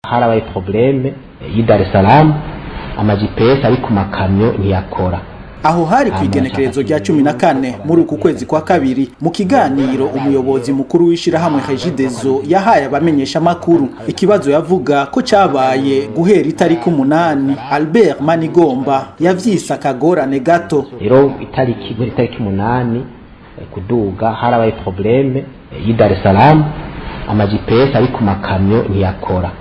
harabaye probleme y'i Dar es Salaam ama GPS ari ku makamyo ntiyakora. Aho hari kwigenekerezo rya 14 muri uku kwezi kwa kabiri mu kiganiro umuyobozi mukuru w'ishirahamwe Regideso yahaye abamenyesha makuru ikibazo yavuga ko cyabaye guhera itariki 8 Albert Manigomba yavyisa kagorane gato. Rero itariki 8 kuduga harabaye probleme y'i Dar es Salaam ama GPS ari ku makamyo ntiyakora.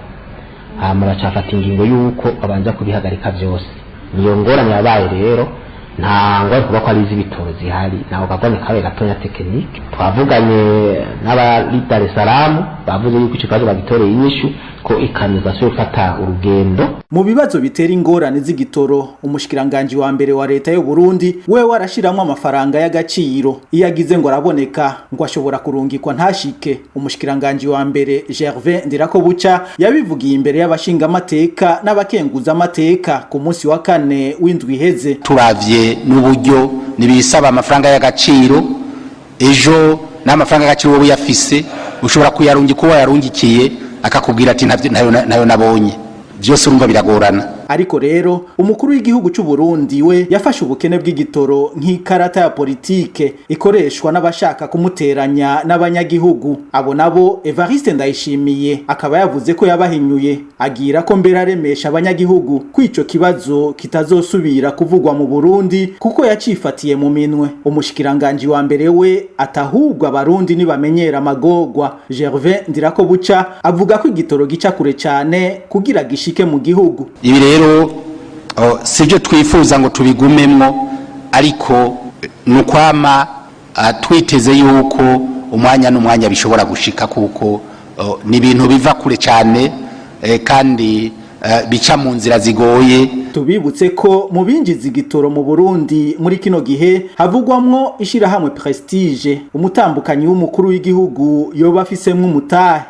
Baracafata ingingo yuko abanza kubihagarika byose. Niyo ngorane yabaye rero ntango kuba ko ari izibitoro zihari naho kagone kabe gatonya tekinike twavuganye n'aba Dar es Salaam bavuze yuko ikibazo bagitoreye inyishu ko ikamiza cyo gufata urugendo. Mu bibazo bitera ingorane z'igitoro umushikiranganje wa mbere wa leta y'u Burundi we warashiramwe amafaranga y'agaciro iyagize ngo araboneka ngo ashobora kurungikwa ntashike. Umushikiranganje wa mbere Gervais Ndirakobuca yabivugiye imbere y'abashinga amateka n'abakenguza amateka ku munsi wa 4 w'indwi iheze. Turavye n'uburyo nibisaba amafaranga y'agaciro ejo n'amafaranga y'agaciro wowe yafise ushobora kuyarungika uwo yarungikiye akakubwira ati nayo nabonye byose urumva biragorana. Ariko rero umukuru w'igihugu cy'u Burundi we yafashe ubukene bw'igitoro nk'ikarata ya politike ikoreshwa n'abashaka kumuteranya n'abanyagihugu. Abo nabo Evariste Ndayishimiye akaba yavuze ko yabahinyuye agira ko mbere aremesha abanyagihugu kwico kibazo kitazosubira kuvugwa mu Burundi kuko yacifatiye mu minwe. Umushikiranganje wa mbere we atahubwa abarundi nibamenyera amagogwa. Gervais Ndirakobuca avuga ko igitoro gica kure cyane kugira gishike mu gihugu. Ibi rero sivyo twifuza ngo tubigumemwo, ariko nukwama twiteze yuko umwanya n'umwanya bishobora gushika kuko ni ibintu biva kure cyane kandi bica mu nzira zigoye. Tubibutse ko mu binjiza igitoro mu Burundi muri kino gihe havugwamwo ishirahamwe Prestige umutambukanyi w'umukuru w'igihugu yoba afisemwe umutahe.